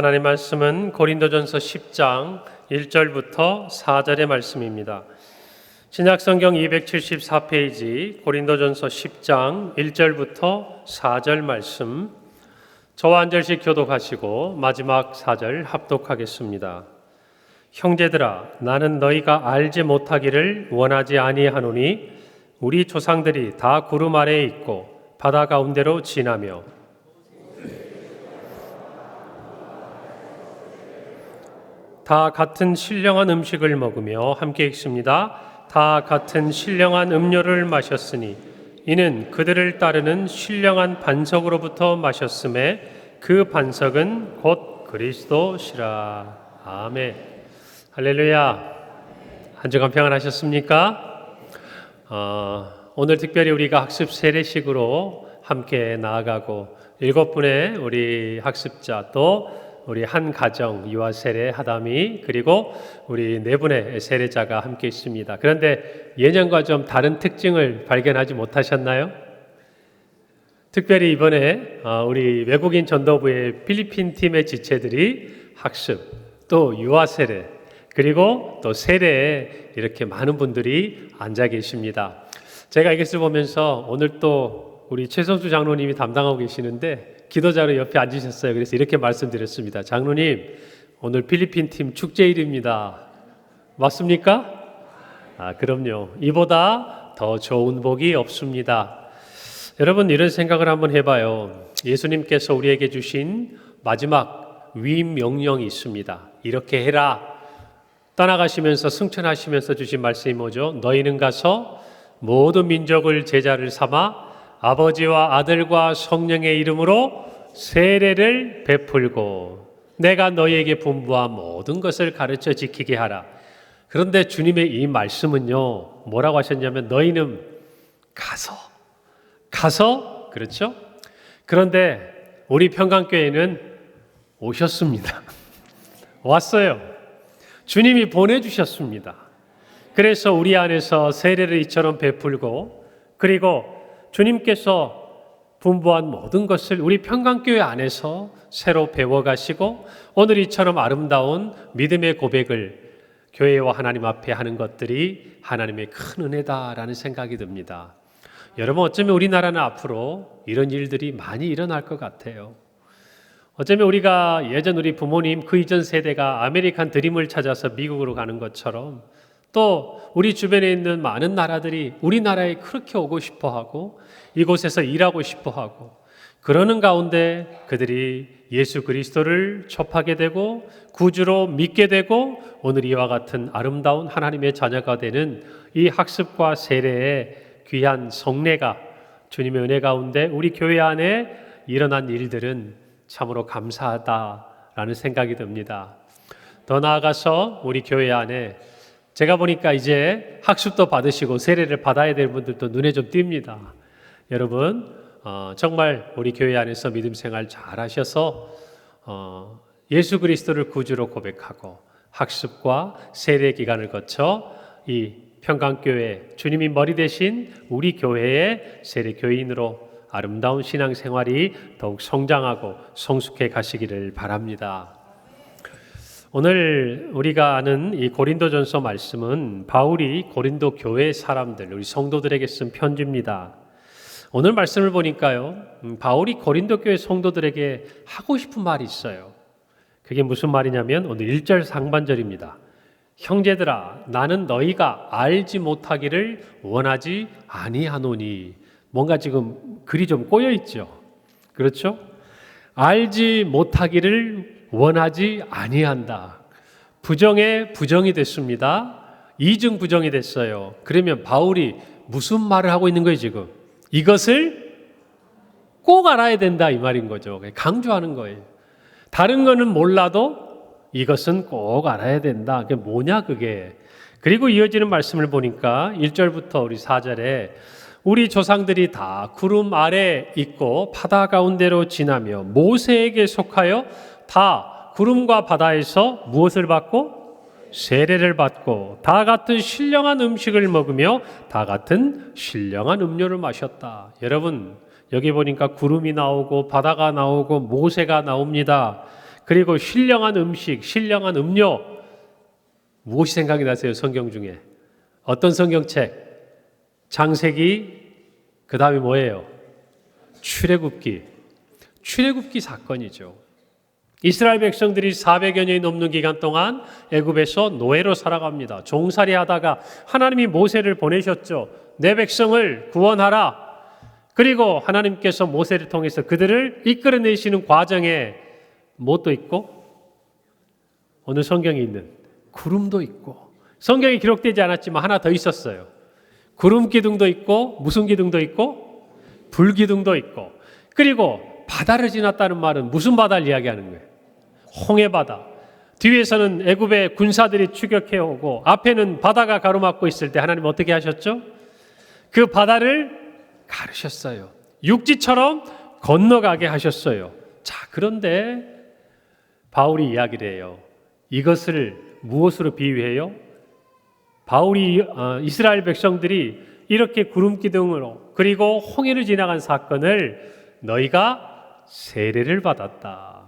하나님 말씀은 고린도전서 10장 1절부터 4절의 말씀입니다. 신약성경 274페이지 고린도전서 10장 1절부터 4절 말씀, 저와 한 절씩 교독하시고 마지막 4절 합독하겠습니다. 형제들아, 나는 너희가 알지 못하기를 원하지 아니하노니 우리 조상들이 다 구름 아래에 있고 바다 가운데로 지나며 다 같은 신령한 음식을 먹으며 함께 읽습니다. 다 같은 신령한 음료를 마셨으니 이는 그들을 따르는 신령한 반석으로부터 마셨음에 그 반석은 곧 그리스도시라. 아멘. 할렐루야. 한 주간 평안하셨습니까? 오늘 특별히 우리가 학습 세례식으로 함께 나아가고 7분의 우리 학습자 또 우리 한 가정 유아 세례 하담이 그리고 우리 4분의 세례자가 함께 있습니다. 그런데 예년과 좀 다른 특징을 발견하지 못하셨나요? 특별히 이번에 우리 외국인 전도부의 필리핀 팀의 지체들이 학습 또 유아 세례 그리고 또 세례에 이렇게 많은 분들이 앉아 계십니다. 제가 이것을 보면서 오늘 또 우리 최선수 장로님이 담당하고 계시는데 기도자로 옆에 앉으셨어요. 그래서 이렇게 말씀드렸습니다. 장로님, 오늘 필리핀 팀 축제일입니다. 맞습니까? 그럼요. 이보다 더 좋은 복이 없습니다. 여러분, 이런 생각을 한번 해봐요. 예수님께서 우리에게 주신 마지막 위임 명령이 있습니다. 이렇게 해라. 떠나가시면서 승천하시면서 주신 말씀이 뭐죠? 너희는 가서 모든 민족을 제자를 삼아 아버지와 아들과 성령의 이름으로 세례를 베풀고 내가 너희에게 분부한 모든 것을 가르쳐 지키게 하라. 그런데 주님의 이 말씀은요, 뭐라고 하셨냐면 너희는 가서 그렇죠? 그런데 우리 평강교회는 오셨습니다. 왔어요. 주님이 보내주셨습니다. 그래서 우리 안에서 세례를 이처럼 베풀고 그리고 주님께서 분부한 모든 것을 우리 평강교회 안에서 새로 배워가시고 오늘 이처럼 아름다운 믿음의 고백을 교회와 하나님 앞에 하는 것들이 하나님의 큰 은혜다라는 생각이 듭니다. 여러분, 어쩌면 우리나라는 앞으로 이런 일들이 많이 일어날 것 같아요. 어쩌면 우리가 예전 우리 부모님 그 이전 세대가 아메리칸 드림을 찾아서 미국으로 가는 것처럼 또 우리 주변에 있는 많은 나라들이 우리나라에 그렇게 오고 싶어하고 이곳에서 일하고 싶어하고 그러는 가운데 그들이 예수 그리스도를 접하게 되고 구주로 믿게 되고 오늘 이와 같은 아름다운 하나님의 자녀가 되는 이 학습과 세례의 귀한 성례가 주님의 은혜 가운데 우리 교회 안에 일어난 일들은 참으로 감사하다라는 생각이 듭니다. 더 나아가서 우리 교회 안에 제가 보니까 이제 학습도 받으시고 세례를 받아야 될 분들도 눈에 좀 띕니다. 여러분 정말 우리 교회 안에서 믿음 생활 잘 하셔서 예수 그리스도를 구주로 고백하고 학습과 세례 기간을 거쳐 이 평강교회 주님이 머리 되신 우리 교회의 세례 교인으로 아름다운 신앙생활이 더욱 성장하고 성숙해 가시기를 바랍니다. 오늘 우리가 아는 이 고린도전서 말씀은 바울이 고린도 교회 사람들, 우리 성도들에게 쓴 편지입니다. 오늘 말씀을 보니까요, 바울이 고린도 교회 성도들에게 하고 싶은 말이 있어요. 그게 무슨 말이냐면 오늘 1절 상반절입니다. 형제들아, 나는 너희가 알지 못하기를 원하지 아니하노니. 뭔가 지금 글이 좀 꼬여 있죠. 그렇죠? 알지 못하기를 원하지 아니한다. 부정에 부정이 됐습니다. 이중 부정이 됐어요. 그러면 바울이 무슨 말을 하고 있는 거예요 지금? 이것을 꼭 알아야 된다 이 말인 거죠. 강조하는 거예요. 다른 거는 몰라도 이것은 꼭 알아야 된다. 그게 뭐냐 그게. 그리고 이어지는 말씀을 보니까 1절부터 우리 4절에 우리 조상들이 다 구름 아래 있고 바다 가운데로 지나며 모세에게 속하여 다 구름과 바다에서 무엇을 받고? 세례를 받고 다 같은 신령한 음식을 먹으며 다 같은 신령한 음료를 마셨다. 여러분 여기 보니까 구름이 나오고 바다가 나오고 모세가 나옵니다. 그리고 신령한 음식, 신령한 음료. 무엇이 생각이 나세요? 성경 중에. 어떤 성경책? 창세기, 그 다음에 뭐예요? 출애굽기. 출애굽기 사건이죠. 이스라엘 백성들이 400여 년이 넘는 기간 동안 애굽에서 노예로 살아갑니다. 종살이 하다가 하나님이 모세를 보내셨죠. 내 백성을 구원하라. 그리고 하나님께서 모세를 통해서 그들을 이끌어내시는 과정에 무엇도 있고, 오늘 성경에 있는 구름도 있고, 성경에 기록되지 않았지만 하나 더 있었어요. 구름 기둥도 있고, 무슨 기둥도 있고, 불 기둥도 있고, 그리고 바다를 지났다는 말은 무슨 바다를 이야기하는 거예요? 홍해바다. 뒤에서는 애굽의 군사들이 추격해 오고 앞에는 바다가 가로막고 있을 때 하나님 어떻게 하셨죠? 그 바다를 가르셨어요. 육지처럼 건너가게 하셨어요. 자, 그런데 바울이 이야기를 해요. 이것을 무엇으로 비유해요? 바울이 이스라엘 백성들이 이렇게 구름 기둥으로 그리고 홍해를 지나간 사건을 너희가 세례를 받았다.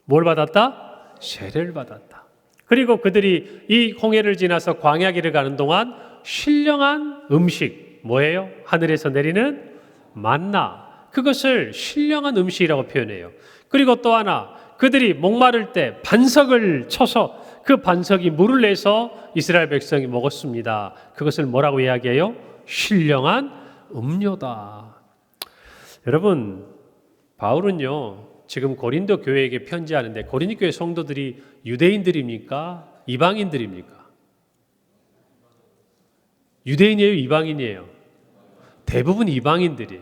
뭘 받았다? 세례를 받았다. 그리고 그들이 이 홍해를 지나서 광야길을 가는 동안 신령한 음식, 뭐예요? 하늘에서 내리는 만나. 그것을 신령한 음식이라고 표현해요. 그리고 또 하나, 그들이 목마를 때 반석을 쳐서 그 반석이 물을 내서 이스라엘 백성이 먹었습니다. 그것을 뭐라고 이야기해요? 신령한 음료다. 여러분, 바울은요, 지금 고린도 교회에게 편지하는데 고린도 교회 성도들이 유대인들입니까? 이방인들입니까? 유대인이에요? 이방인이에요? 대부분 이방인들이.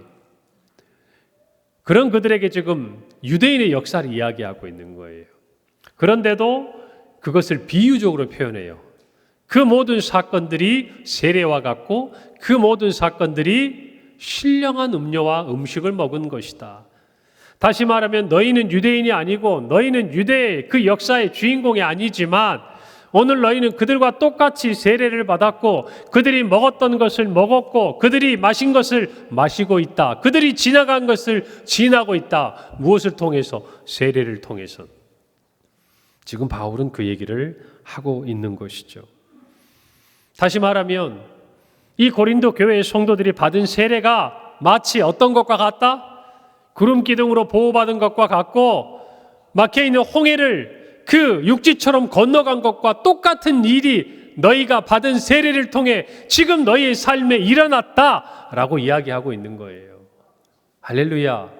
그런 그들에게 지금 유대인의 역사를 이야기하고 있는 거예요. 그런데도 그것을 비유적으로 표현해요. 그 모든 사건들이 세례와 같고 그 모든 사건들이 신령한 음료와 음식을 먹은 것이다. 다시 말하면 너희는 유대인이 아니고 너희는 유대의 그 역사의 주인공이 아니지만 오늘 너희는 그들과 똑같이 세례를 받았고 그들이 먹었던 것을 먹었고 그들이 마신 것을 마시고 있다. 그들이 지나간 것을 지나고 있다. 무엇을 통해서? 세례를 통해서. 지금 바울은 그 얘기를 하고 있는 것이죠. 다시 말하면 이 고린도 교회의 성도들이 받은 세례가 마치 어떤 것과 같다? 구름 기둥으로 보호받은 것과 같고 막혀있는 홍해를 그 육지처럼 건너간 것과 똑같은 일이 너희가 받은 세례를 통해 지금 너희의 삶에 일어났다라고 이야기하고 있는 거예요. 할렐루야.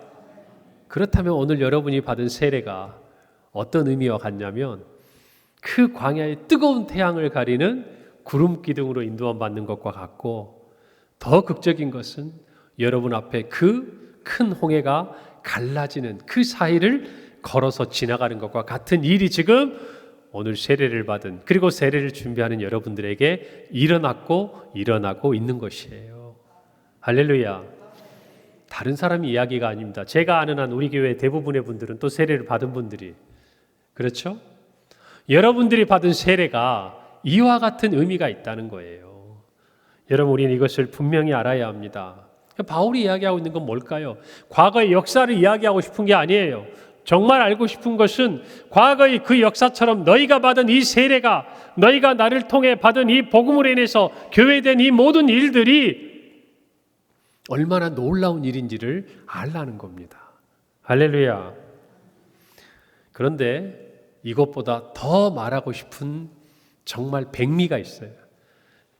그렇다면 오늘 여러분이 받은 세례가 어떤 의미와 같냐면 그 광야의 뜨거운 태양을 가리는 구름 기둥으로 인도함 받는 것과 같고 더 극적인 것은 여러분 앞에 그 큰 홍해가 갈라지는 그 사이를 걸어서 지나가는 것과 같은 일이 지금 오늘 세례를 받은 그리고 세례를 준비하는 여러분들에게 일어나고 있는 것이에요. 할렐루야. 다른 사람이 이야기가 아닙니다. 제가 아는 한 우리 교회 대부분의 분들은 또 세례를 받은 분들이 그렇죠? 여러분들이 받은 세례가 이와 같은 의미가 있다는 거예요. 여러분, 우리는 이것을 분명히 알아야 합니다. 바울이 이야기하고 있는 건 뭘까요? 과거의 역사를 이야기하고 싶은 게 아니에요. 정말 알고 싶은 것은 과거의 그 역사처럼 너희가 받은 이 세례가 너희가 나를 통해 받은 이 복음으로 인해서 교회된 이 모든 일들이 얼마나 놀라운 일인지를 알라는 겁니다. 할렐루야. 그런데 이것보다 더 말하고 싶은 정말 백미가 있어요.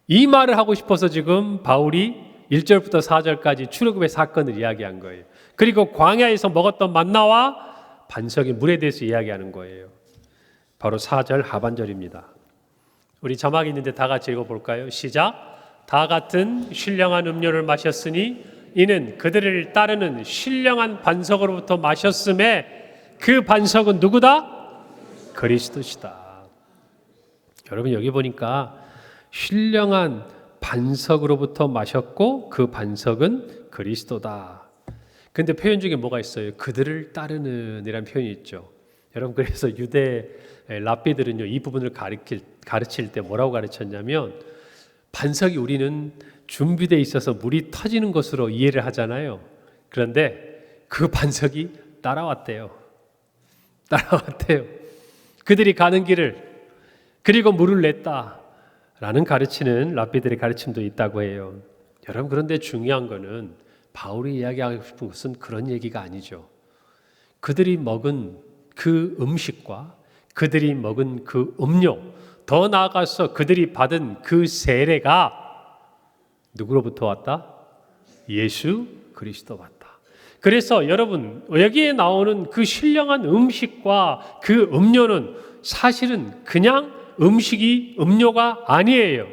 이 말을 하고 싶어서 지금 바울이 1절부터 4절까지 출애굽의 사건을 이야기한 거예요. 그리고 광야에서 먹었던 만나와 반석의 물에 대해서 이야기하는 거예요. 바로 4절 하반절입니다. 우리 자막이 있는데 다 같이 읽어볼까요? 시작. 다 같은 신령한 음료를 마셨으니 이는 그들을 따르는 신령한 반석으로부터 마셨음에 그 반석은 누구다? 그리스도시다. 여러분, 여기 보니까 신령한 반석으로부터 마셨고 그 반석은 그리스도다. 근데 표현 중에 뭐가 있어요? 그들을 따르는 이라는 표현이 있죠. 여러분, 그래서 유대 랍비들은요, 이 부분을 가르칠 때 뭐라고 가르쳤냐면 반석이 우리는 준비되어 있어서 물이 터지는 것으로 이해를 하잖아요. 그런데 그 반석이 따라왔대요. 따라왔대요. 그들이 가는 길을, 그리고 물을 냈다라는 가르치는 랍비들의 가르침도 있다고 해요. 여러분, 그런데 중요한 거는 바울이 이야기하고 싶은 것은 그런 얘기가 아니죠. 그들이 먹은 그 음식과 그들이 먹은 그 음료, 더 나아가서 그들이 받은 그 세례가 누구로부터 왔다? 예수 그리스도 왔다. 그래서 여러분, 여기에 나오는 그 신령한 음식과 그 음료는 사실은 그냥 음식이 음료가 아니에요.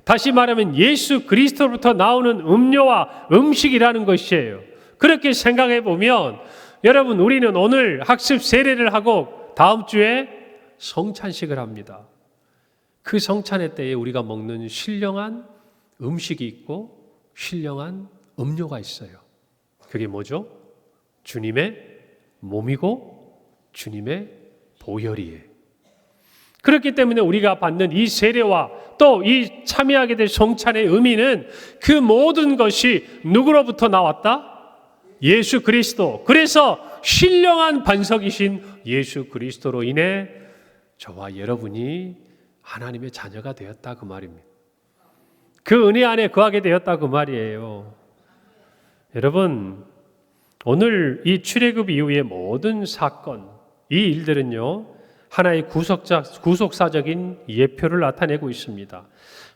다시 말하면 예수 그리스도로부터 나오는 음료와 음식이라는 것이에요. 그렇게 생각해 보면 여러분, 우리는 오늘 학습 세례를 하고 다음 주에 성찬식을 합니다. 그 성찬의 때에 우리가 먹는 신령한 음식이 있고 신령한 음료가 있어요. 그게 뭐죠? 주님의 몸이고 주님의 보혈이에요. 그렇기 때문에 우리가 받는 이 세례와 또 이 참여하게 될 성찬의 의미는 그 모든 것이 누구로부터 나왔다? 예수 그리스도. 그래서 신령한 반석이신 예수 그리스도로 인해 저와 여러분이 하나님의 자녀가 되었다 그 말입니다. 그 은혜 안에 거하게 되었다 그 말이에요. 여러분, 오늘 이 출애굽 이후의 모든 사건, 이 일들은요, 하나의 구속사적인 예표를 나타내고 있습니다.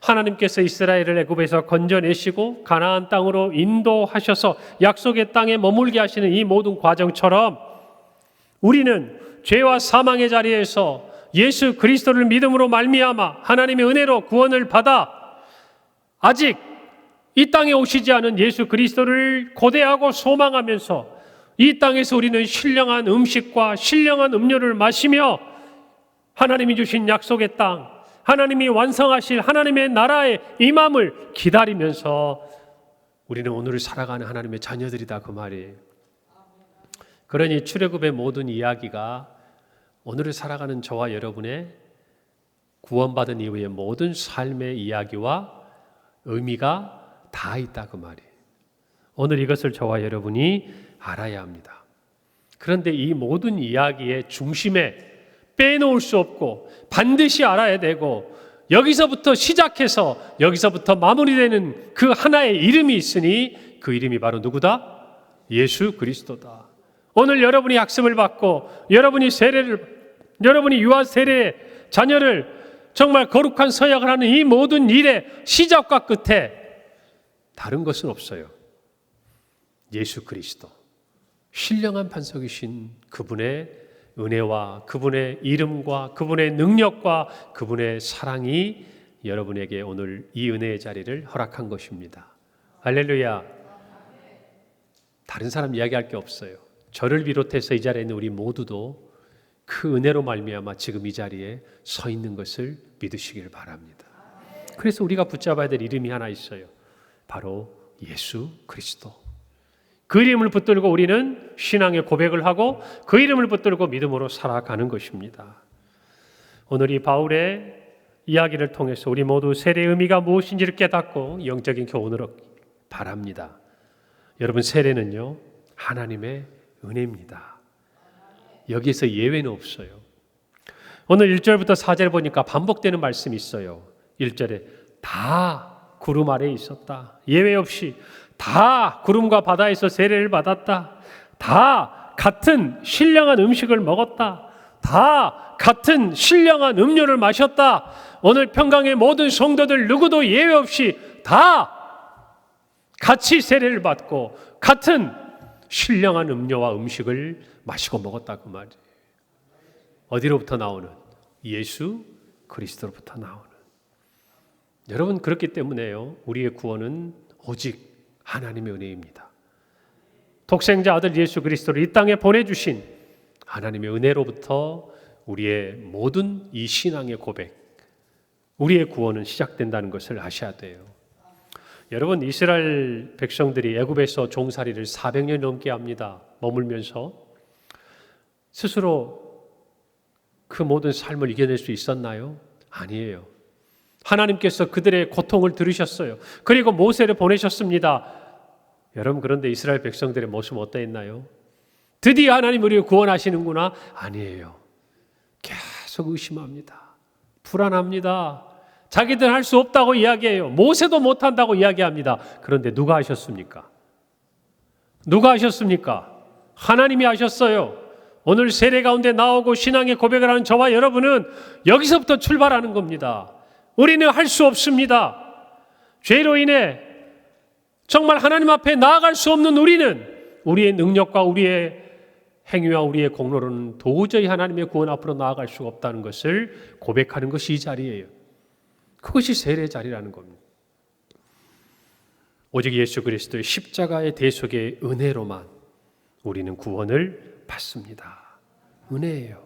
하나님께서 이스라엘을 애굽에서 건져내시고 가나안 땅으로 인도하셔서 약속의 땅에 머물게 하시는 이 모든 과정처럼 우리는 죄와 사망의 자리에서 예수 그리스도를 믿음으로 말미암아 하나님의 은혜로 구원을 받아 아직 이 땅에 오시지 않은 예수 그리스도를 고대하고 소망하면서 이 땅에서 우리는 신령한 음식과 신령한 음료를 마시며 하나님이 주신 약속의 땅, 하나님이 완성하실 하나님의 나라의 임함을 기다리면서 우리는 오늘을 살아가는 하나님의 자녀들이다 그 말이에요. 그러니 출애굽의 모든 이야기가 오늘을 살아가는 저와 여러분의 구원받은 이후의 모든 삶의 이야기와 의미가 다 있다 그 말이에요. 오늘 이것을 저와 여러분이 알아야 합니다. 그런데 이 모든 이야기의 중심에 빼놓을 수 없고 반드시 알아야 되고 여기서부터 시작해서 여기서부터 마무리되는 그 하나의 이름이 있으니 그 이름이 바로 누구다? 예수 그리스도다. 오늘 여러분이 학습을 받고 여러분이 유아 세례 자녀를 정말 거룩한 서약을 하는 이 모든 일의 시작과 끝에 다른 것은 없어요. 예수 그리스도, 신령한 반석이신 그분의 은혜와 그분의 이름과 그분의 능력과 그분의 사랑이 여러분에게 오늘 이 은혜의 자리를 허락한 것입니다. 할렐루야. 다른 사람 이야기할 게 없어요. 저를 비롯해서 이 자리에 있는 우리 모두도 그 은혜로 말미암아 지금 이 자리에 서 있는 것을 믿으시길 바랍니다. 그래서 우리가 붙잡아야 될 이름이 하나 있어요. 바로 예수 그리스도. 그 이름을 붙들고 우리는 신앙의 고백을 하고 그 이름을 붙들고 믿음으로 살아가는 것입니다. 오늘 이 바울의 이야기를 통해서 우리 모두 세례의 의미가 무엇인지를 깨닫고 영적인 교훈을 얻기 바랍니다. 여러분, 세례는요, 하나님의 은혜입니다. 여기에서 예외는 없어요. 오늘 1절부터 4절 보니까 반복되는 말씀이 있어요. 1절에 다 구름 아래에 있었다. 예외 없이 다 구름과 바다에서 세례를 받았다. 다 같은 신령한 음식을 먹었다. 다 같은 신령한 음료를 마셨다. 오늘 평강의 모든 성도들 누구도 예외 없이 다 같이 세례를 받고 같은 신령한 음료와 음식을 마시고 먹었다 그 말이에요. 어디로부터 나오는? 예수 그리스도로부터 나오는. 여러분, 그렇기 때문에요, 우리의 구원은 오직 하나님의 은혜입니다. 독생자 아들 예수 그리스도를 이 땅에 보내주신 하나님의 은혜로부터 우리의 모든 이 신앙의 고백, 우리의 구원은 시작된다는 것을 아셔야 돼요. 여러분, 이스라엘 백성들이 애굽에서 종살이를 400년 넘게 합니다. 머물면서 스스로 그 모든 삶을 이겨낼 수 있었나요? 아니에요. 하나님께서 그들의 고통을 들으셨어요. 그리고 모세를 보내셨습니다. 여러분, 그런데 이스라엘 백성들의 모습은 어떠했나요? 드디어 하나님 우리를 구원하시는구나. 아니에요. 계속 의심합니다. 불안합니다. 자기들 할 수 없다고 이야기해요. 모세도 못한다고 이야기합니다. 그런데 누가 하셨습니까? 누가 하셨습니까? 하나님이 하셨어요. 오늘 세례 가운데 나오고 신앙의 고백을 하는 저와 여러분은 여기서부터 출발하는 겁니다. 우리는 할 수 없습니다. 죄로 인해 정말 하나님 앞에 나아갈 수 없는 우리는 우리의 능력과 우리의 행위와 우리의 공로로는 도저히 하나님의 구원 앞으로 나아갈 수가 없다는 것을 고백하는 것이 이 자리예요. 그것이 세례 자리라는 겁니다. 오직 예수 그리스도의 십자가의 대속의 은혜로만 우리는 구원을 받습니다. 은혜예요.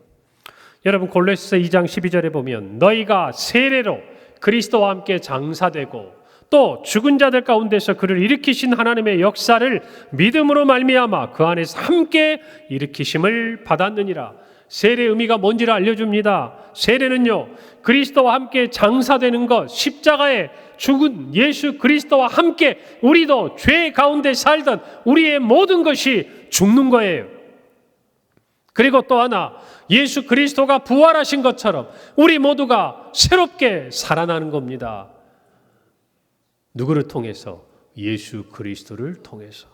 여러분 골로새 2장 12절에 보면 너희가 세례로 그리스도와 함께 장사되고 또 죽은 자들 가운데서 그를 일으키신 하나님의 역사를 믿음으로 말미암아 그 안에서 함께 일으키심을 받았느니라. 세례의 의미가 뭔지를 알려줍니다. 세례는요, 그리스도와 함께 장사되는 것, 십자가에 죽은 예수 그리스도와 함께 우리도 죄 가운데 살던 우리의 모든 것이 죽는 거예요. 그리고 또 하나, 예수 그리스도가 부활하신 것처럼 우리 모두가 새롭게 살아나는 겁니다. 누구를 통해서? 예수 그리스도를 통해서.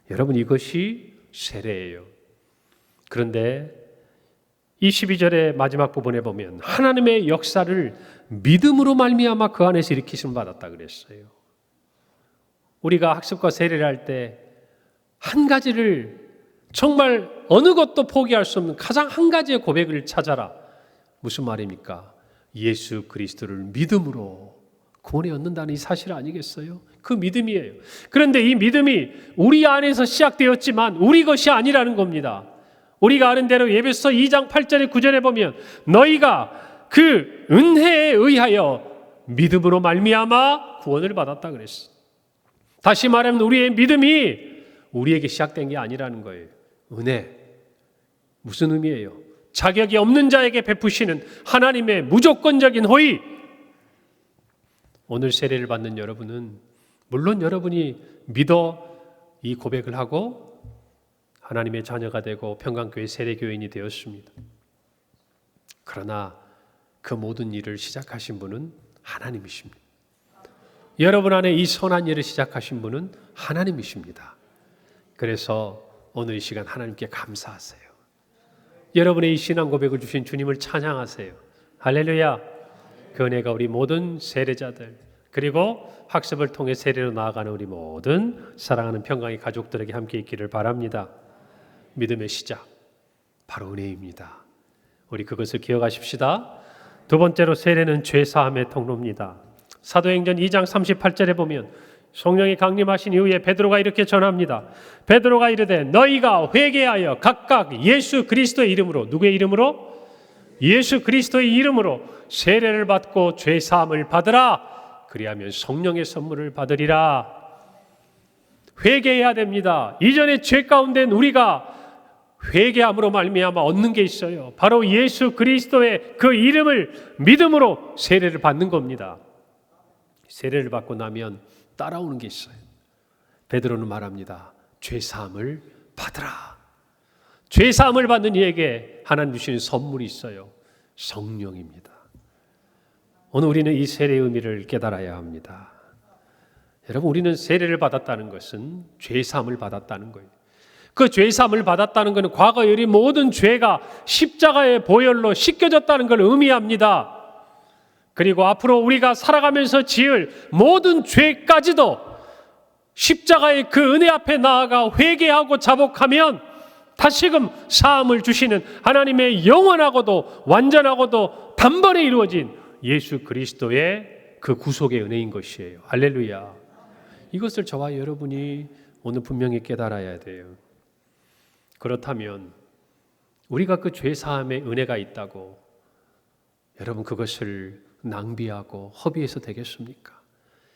여러분, 이것이 세례예요. 그런데 이 12절의 마지막 부분에 보면 하나님의 역사를 믿음으로 말미암아 그 안에서 일으키심을 받았다 그랬어요. 우리가 학습과 세례를 할 때 한 가지를 정말 어느 것도 포기할 수 없는 가장 한 가지의 고백을 찾아라. 무슨 말입니까? 예수 그리스도를 믿음으로 구원에 얻는다는 이 사실 아니겠어요? 그 믿음이에요. 그런데 이 믿음이 우리 안에서 시작되었지만 우리 것이 아니라는 겁니다. 우리가 아는 대로 에베소 2장 8절에 9절에 보면 너희가 그 은혜에 의하여 믿음으로 말미암아 구원을 받았다 그랬어. 다시 말하면 우리의 믿음이 우리에게 시작된 게 아니라는 거예요. 은혜. 무슨 의미예요? 자격이 없는 자에게 베푸시는 하나님의 무조건적인 호의. 오늘 세례를 받는 여러분은 물론 여러분이 믿어 이 고백을 하고 하나님의 자녀가 되고 평강교회 세례교인이 되었습니다. 그러나 그 모든 일을 시작하신 분은 하나님이십니다. 여러분 안에 이 선한 일을 시작하신 분은 하나님이십니다. 그래서 오늘 이 시간 하나님께 감사하세요. 여러분의 이 신앙 고백을 주신 주님을 찬양하세요. 할렐루야. 그 은혜가 우리 모든 세례자들 그리고 학습을 통해 세례로 나아가는 우리 모든 사랑하는 평강의 가족들에게 함께 있기를 바랍니다. 믿음의 시작, 바로 은혜입니다. 우리 그것을 기억하십시다. 두 번째로 세례는 죄사함의 통로입니다. 사도행전 2장 38절에 보면 성령이 강림하신 이후에 베드로가 이렇게 전합니다. 베드로가 이르되 너희가 회개하여 각각 예수 그리스도의 이름으로, 누구의 이름으로? 예수 그리스도의 이름으로 세례를 받고 죄사함을 받으라. 그리하면 성령의 선물을 받으리라. 회개해야 됩니다. 이전의 죄 가운데는 우리가 회개함으로 말미암아 얻는 게 있어요. 바로 예수 그리스도의 그 이름을 믿음으로 세례를 받는 겁니다. 세례를 받고 나면 따라오는 게 있어요. 베드로는 말합니다. 죄사함을 받으라. 죄사함을 받는 이에게 하나님 주시는 선물이 있어요. 성령입니다. 오늘 우리는 이 세례의 의미를 깨달아야 합니다. 여러분, 우리는 세례를 받았다는 것은 죄사함을 받았다는 거예요. 그 죄사함을 받았다는 것은 과거의 우리 모든 죄가 십자가의 보혈로 씻겨졌다는 걸 의미합니다. 그리고 앞으로 우리가 살아가면서 지을 모든 죄까지도 십자가의 그 은혜 앞에 나아가 회개하고 자복하면 다시금 사함을 주시는 하나님의 영원하고도 완전하고도 단번에 이루어진 예수 그리스도의 그 구속의 은혜인 것이에요. 할렐루야. 이것을 저와 여러분이 오늘 분명히 깨달아야 돼요. 그렇다면 우리가 그 죄사함의 은혜가 있다고 여러분 그것을 낭비하고 허비해서 되겠습니까?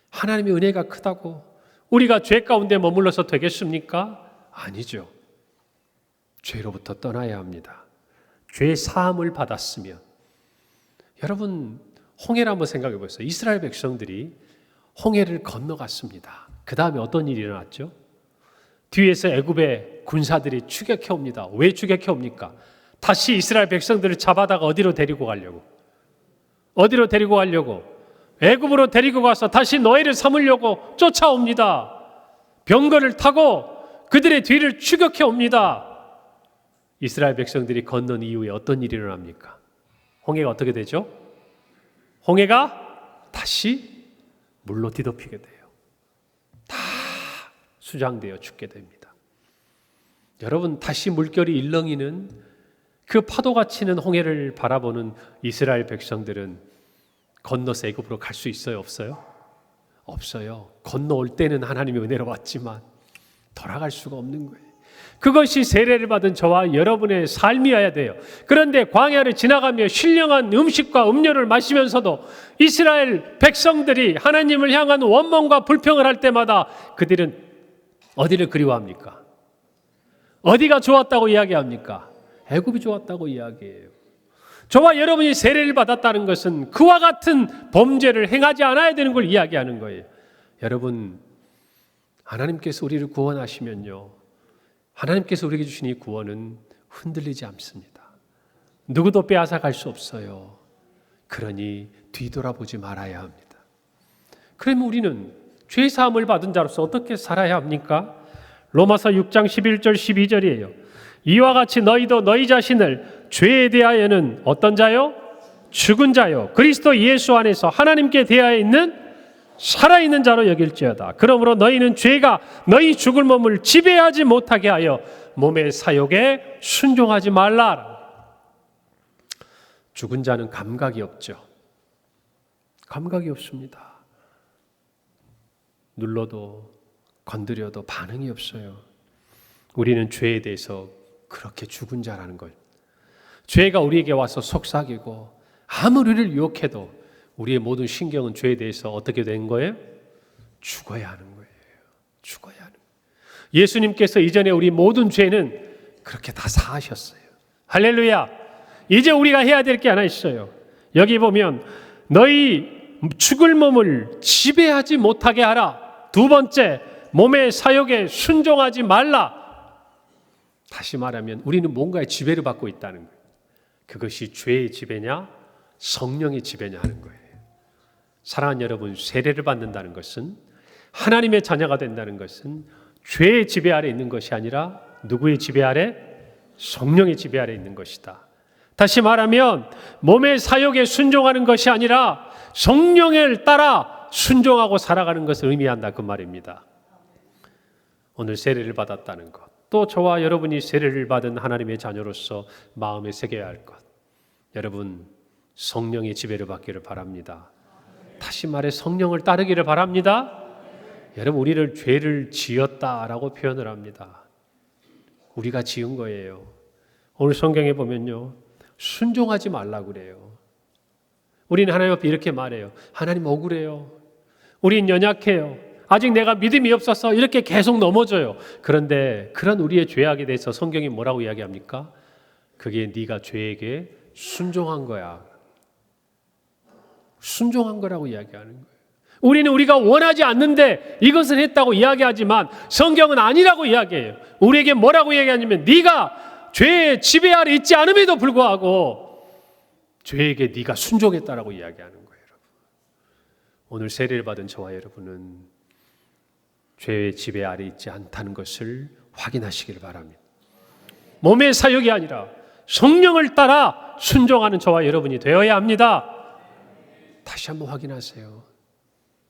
하나님의 은혜가 크다고 우리가 죄 가운데 머물러서 되겠습니까? 아니죠. 죄로부터 떠나야 합니다. 죄 사함을 받았으면 여러분 홍해를 한번 생각해 보세요. 이스라엘 백성들이 홍해를 건너갔습니다. 그 다음에 어떤 일이 일어났죠? 뒤에서 애굽의 군사들이 추격해 옵니다. 왜 추격해 옵니까? 다시 이스라엘 백성들을 잡아다가 어디로 데리고 가려고? 애굽으로 데리고 가서 다시 노예를 삼으려고 쫓아옵니다. 병거를 타고 그들의 뒤를 추격해 옵니다. 이스라엘 백성들이 건넌 이후에 어떤 일이 일어납니까? 홍해가 어떻게 되죠? 홍해가 다시 물로 뒤덮이게 돼요. 다 수장되어 죽게 됩니다. 여러분, 다시 물결이 일렁이는 그 파도가 치는 홍해를 바라보는 이스라엘 백성들은 건너서 애굽으로 갈 수 있어요? 없어요? 없어요. 건너올 때는 하나님의 은혜로 왔지만 돌아갈 수가 없는 거예요. 그것이 세례를 받은 저와 여러분의 삶이어야 돼요. 그런데 광야를 지나가며 신령한 음식과 음료를 마시면서도 이스라엘 백성들이 하나님을 향한 원망과 불평을 할 때마다 그들은 어디를 그리워합니까? 어디가 좋았다고 이야기합니까? 애굽이 좋았다고 이야기해요. 저와 여러분이 세례를 받았다는 것은 그와 같은 범죄를 행하지 않아야 되는 걸 이야기하는 거예요. 여러분, 하나님께서 우리를 구원하시면요, 하나님께서 우리에게 주신 이 구원은 흔들리지 않습니다. 누구도 빼앗아 갈 수 없어요. 그러니 뒤돌아보지 말아야 합니다. 그러면 우리는 죄 사함을 받은 자로서 어떻게 살아야 합니까? 로마서 6장 11절 12절이에요. 이와 같이 너희도 너희 자신을 죄에 대하여는 어떤 자요? 죽은 자요. 그리스도 예수 안에서 하나님께 대하여 있는 살아있는 자로 여길지어다. 그러므로 너희는 죄가 너희 죽을 몸을 지배하지 못하게 하여 몸의 사욕에 순종하지 말라. 죽은 자는 감각이 없죠. 감각이 없습니다. 눌러도 건드려도 반응이 없어요. 우리는 죄에 대해서 그렇게 죽은 자라는 걸. 죄가 우리에게 와서 속삭이고 아무리 우리를 유혹해도 우리의 모든 신경은 죄에 대해서 어떻게 된 거예요? 죽어야 하는 거예요. 죽어야 하는 거예요. 예수님께서 이전에 우리 모든 죄는 그렇게 다 사하셨어요. 할렐루야. 이제 우리가 해야 될 게 하나 있어요. 여기 보면 너희 죽을 몸을 지배하지 못하게 하라. 두 번째, 몸의 사욕에 순종하지 말라. 다시 말하면 우리는 뭔가의 지배를 받고 있다는 거예요. 그것이 죄의 지배냐 성령의 지배냐 하는 거예요. 사랑하는 여러분, 세례를 받는다는 것은, 하나님의 자녀가 된다는 것은 죄의 지배 아래 있는 것이 아니라 누구의 지배 아래? 성령의 지배 아래 있는 것이다. 다시 말하면 몸의 사욕에 순종하는 것이 아니라 성령을 따라 순종하고 살아가는 것을 의미한다, 그 말입니다. 오늘 세례를 받았다는 것, 또 저와 여러분이 세례를 받은 하나님의 자녀로서 마음에 새겨야 할 것, 여러분, 성령의 지배를 받기를 바랍니다. 다시 말해 성령을 따르기를 바랍니다. 여러분, 우리를 죄를 지었다라고 표현을 합니다. 우리가 지은 거예요. 오늘 성경에 보면요, 순종하지 말라고 그래요. 우리는 하나님 앞에 이렇게 말해요. 하나님 억울해요. 우린 연약해요. 아직 내가 믿음이 없어서 이렇게 계속 넘어져요. 그런데 그런 우리의 죄악에 대해서 성경이 뭐라고 이야기합니까? 그게 네가 죄에게 순종한 거야. 순종한 거라고 이야기하는 거예요. 우리는 우리가 원하지 않는데 이것을 했다고 이야기하지만 성경은 아니라고 이야기해요. 우리에게 뭐라고 이야기하냐면 네가 죄의 지배 아래 있지 않음에도 불구하고 죄에게 네가 순종했다라고 이야기하는 거예요. 여러분. 오늘 세례를 받은 저와 여러분은 죄의 지배 아래 있지 않다는 것을 확인하시길 바랍니다. 몸의 사욕이 아니라 성령을 따라 순종하는 저와 여러분이 되어야 합니다. 다시 한번 확인하세요.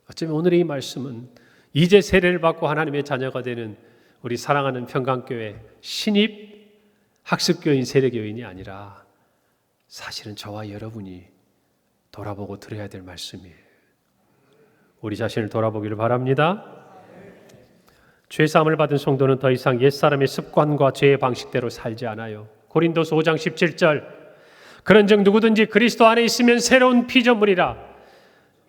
어쩌면 오늘의 이 말씀은 이제 세례를 받고 하나님의 자녀가 되는 우리 사랑하는 평강교회 신입 학습교인 세례교인이 아니라 사실은 저와 여러분이 돌아보고 들어야 될 말씀이에요. 우리 자신을 돌아보기를 바랍니다. 죄사함을 받은 성도는 더 이상 옛사람의 습관과 죄의 방식대로 살지 않아요. 고린도서 5장 17절, 그런즉 누구든지 그리스도 안에 있으면 새로운 피조물이라.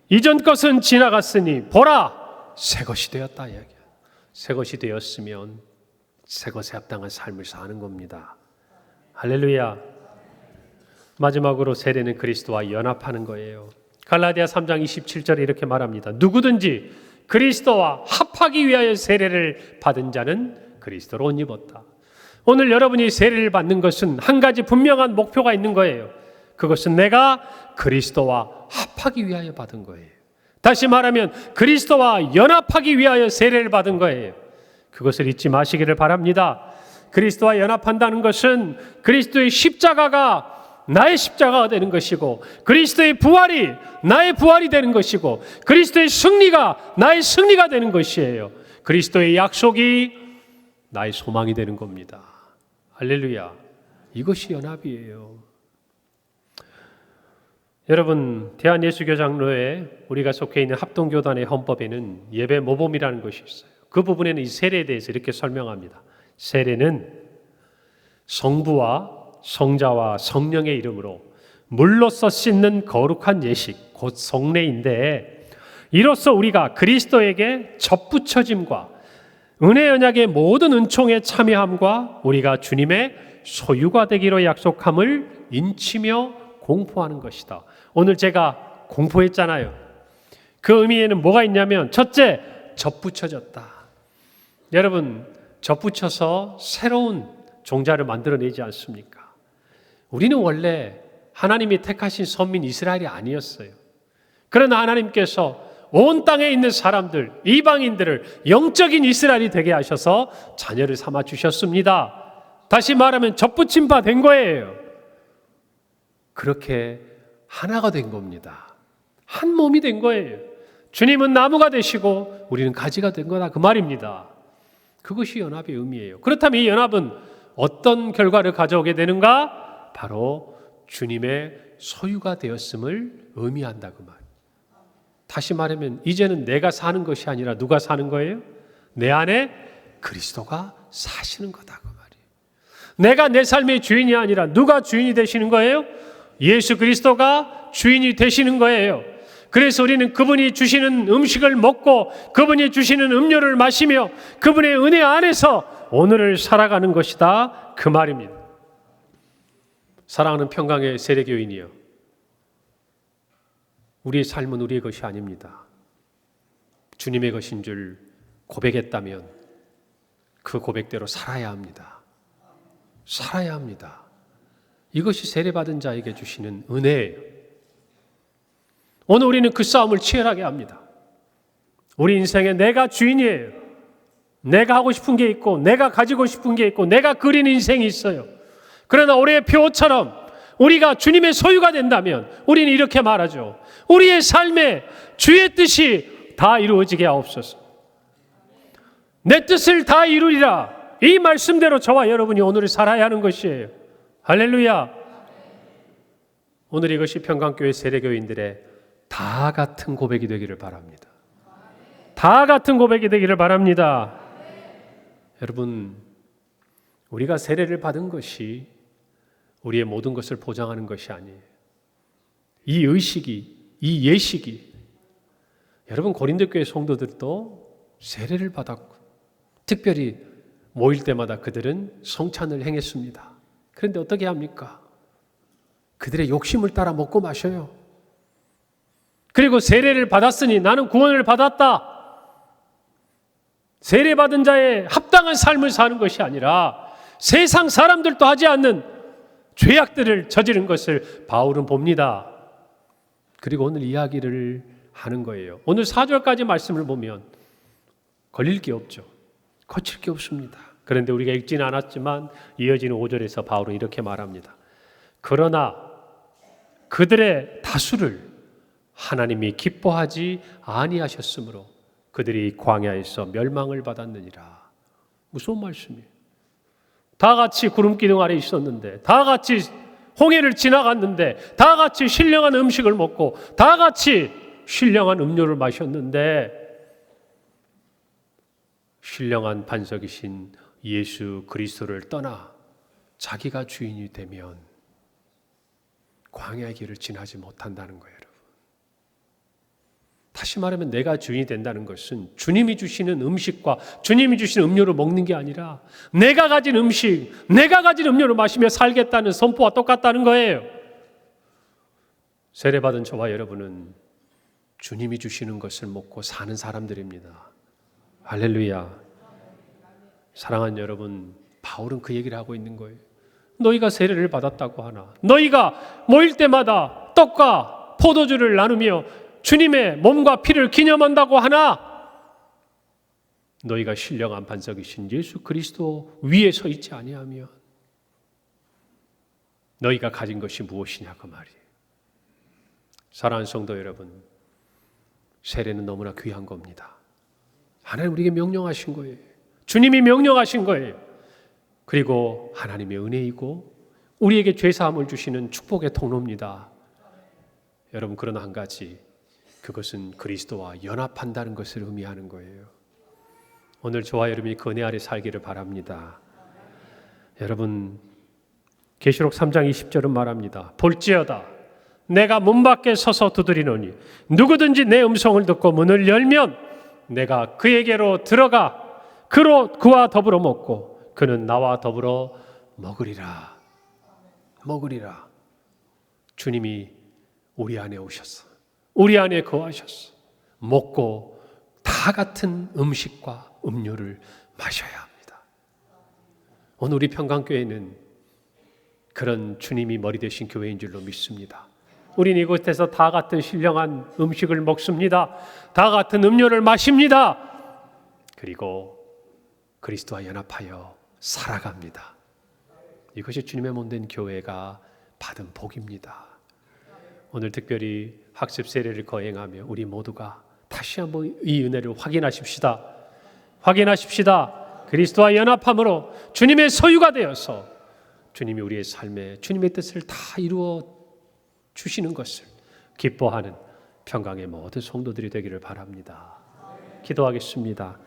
이전 것은 지나갔으니 보라 새 것이 되었다 이야기야. 새 것이 되었으면 새 것에 합당한 삶을 사는 겁니다. 할렐루야. 마지막으로 세례는 그리스도와 연합하는 거예요. 갈라디아 3장 27절에 이렇게 말합니다. 누구든지 그리스도와 합하기 위하여 세례를 받은 자는 그리스도로 옷 입었다. 오늘 여러분이 세례를 받는 것은 한 가지 분명한 목표가 있는 거예요. 그것은 내가 그리스도와 합하기 위하여 받은 거예요. 다시 말하면 그리스도와 연합하기 위하여 세례를 받은 거예요. 그것을 잊지 마시기를 바랍니다. 그리스도와 연합한다는 것은 그리스도의 십자가가 나의 십자가가 되는 것이고, 그리스도의 부활이 나의 부활이 되는 것이고, 그리스도의 승리가 나의 승리가 되는 것이에요. 그리스도의 약속이 나의 소망이 되는 겁니다. 할렐루야. 이것이 연합이에요. 여러분, 대한예수교장로회 우리가 속해 있는 합동교단의 헌법에는 예배 모범이라는 것이 있어요. 그 부분에는 이 세례에 대해서 이렇게 설명합니다. 세례는 성부와 성자와 성령의 이름으로 물로써 씻는 거룩한 예식, 곧 성례인데, 이로써 우리가 그리스도에게 접붙여짐과 은혜 언약의 모든 은총에 참여함과 우리가 주님의 소유가 되기로 약속함을 인치며 공포하는 것이다. 오늘 제가 공포했잖아요. 그 의미에는 뭐가 있냐면, 첫째, 접붙여졌다. 여러분, 접붙여서 새로운 종자를 만들어내지 않습니까? 우리는 원래 하나님이 택하신 선민 이스라엘이 아니었어요. 그러나 하나님께서 온 땅에 있는 사람들, 이방인들을 영적인 이스라엘이 되게 하셔서 자녀를 삼아 주셨습니다. 다시 말하면 접붙임 바 된 거예요. 그렇게 하나가 된 겁니다. 한 몸이 된 거예요. 주님은 나무가 되시고 우리는 가지가 된 거다, 그 말입니다. 그것이 연합의 의미예요. 그렇다면 이 연합은 어떤 결과를 가져오게 되는가? 바로 주님의 소유가 되었음을 의미한다, 그 말. 다시 말하면 이제는 내가 사는 것이 아니라 누가 사는 거예요? 내 안에 그리스도가 사시는 거다, 그 말이에요. 내가 내 삶의 주인이 아니라 누가 주인이 되시는 거예요? 예수 그리스도가 주인이 되시는 거예요. 그래서 우리는 그분이 주시는 음식을 먹고 그분이 주시는 음료를 마시며 그분의 은혜 안에서 오늘을 살아가는 것이다, 그 말입니다. 사랑하는 평강의 세례교인이여, 우리의 삶은 우리의 것이 아닙니다. 주님의 것인 줄 고백했다면 그 고백대로 살아야 합니다. 살아야 합니다. 이것이 세례받은 자에게 주시는 은혜예요. 오늘 우리는 그 싸움을 치열하게 합니다. 우리 인생에 내가 주인이에요. 내가 하고 싶은 게 있고 내가 가지고 싶은 게 있고 내가 그린 인생이 있어요. 그러나 올해의 표처럼 우리가 주님의 소유가 된다면 우리는 이렇게 말하죠. 우리의 삶에 주의 뜻이 다 이루어지게 하옵소서. 내 뜻을 다 이루리라. 이 말씀대로 저와 여러분이 오늘을 살아야 하는 것이에요. 할렐루야. 오늘 이것이 평강교회 세례교인들의 다 같은 고백이 되기를 바랍니다. 다 같은 고백이 되기를 바랍니다. 여러분, 우리가 세례를 받은 것이 우리의 모든 것을 보장하는 것이 아니에요. 이 의식이, 이 예식이, 여러분 고린도 교회 성도들도 세례를 받았고 특별히 모일 때마다 그들은 성찬을 행했습니다. 그런데 어떻게 합니까? 그들의 욕심을 따라 먹고 마셔요. 그리고 세례를 받았으니 나는 구원을 받았다. 세례받은 자의 합당한 삶을 사는 것이 아니라 세상 사람들도 하지 않는 죄악들을 저지른 것을 바울은 봅니다. 그리고 오늘 이야기를 하는 거예요. 오늘 4절까지 말씀을 보면 걸릴 게 없죠. 거칠 게 없습니다. 그런데 우리가 읽지는 않았지만 이어지는 5절에서 바울은 이렇게 말합니다. 그러나 그들의 다수를 하나님이 기뻐하지 아니하셨으므로 그들이 광야에서 멸망을 받았느니라. 무서운 말씀이에요. 다 같이 구름 기둥 아래 있었는데, 다 같이 홍해를 지나갔는데, 다 같이 신령한 음식을 먹고, 다 같이 신령한 음료를 마셨는데, 신령한 반석이신 예수 그리스도를 떠나 자기가 주인이 되면 광야의 길을 지나지 못한다는 거예요. 여러분. 다시 말하면 내가 주인이 된다는 것은 주님이 주시는 음식과 주님이 주시는 음료를 먹는 게 아니라 내가 가진 음식, 내가 가진 음료를 마시며 살겠다는 선포와 똑같다는 거예요. 세례받은 저와 여러분은 주님이 주시는 것을 먹고 사는 사람들입니다. 할렐루야. 사랑하는 여러분, 바울은 그 얘기를 하고 있는 거예요. 너희가 세례를 받았다고 하나, 너희가 모일 때마다 떡과 포도주를 나누며 주님의 몸과 피를 기념한다고 하나, 너희가 신령한 반석이신 예수 그리스도 위에 서 있지 아니하면 너희가 가진 것이 무엇이냐 그 말이에요. 사랑하는 성도 여러분, 세례는 너무나 귀한 겁니다. 하나님 우리에게 명령하신 거예요. 주님이 명령하신 거예요. 그리고 하나님의 은혜이고 우리에게 죄사함을 주시는 축복의 통로입니다. 여러분, 그러나 한 가지, 그것은 그리스도와 연합한다는 것을 의미하는 거예요. 오늘 저와 여러분이 그 은혜 아래 살기를 바랍니다. 여러분, 계시록 3장 20절은 말합니다. 볼지어다 내가 문 밖에 서서 두드리노니 누구든지 내 음성을 듣고 문을 열면 내가 그에게로 들어가 그와 더불어 먹고 그는 나와 더불어 먹으리라. 먹으리라. 주님이 우리 안에 오셔서 우리 안에 거하셔서 먹고 다 같은 음식과 음료를 마셔야 합니다. 오늘 우리 평강교회는 그런 주님이 머리 되신 교회인 줄로 믿습니다. 우린 이곳에서 다 같은 신령한 음식을 먹습니다. 다 같은 음료를 마십니다. 그리고 그리스도와 연합하여 살아갑니다. 이것이 주님의 몸된 교회가 받은 복입니다. 오늘 특별히 학습 세례를 거행하며 우리 모두가 다시 한번 이 은혜를 확인하십시다. 확인하십시다. 그리스도와 연합함으로 주님의 소유가 되어서 주님이 우리의 삶에 주님의 뜻을 다 이루어 주시는 것을 기뻐하는 평강의 모든 성도들이 되기를 바랍니다. 기도하겠습니다.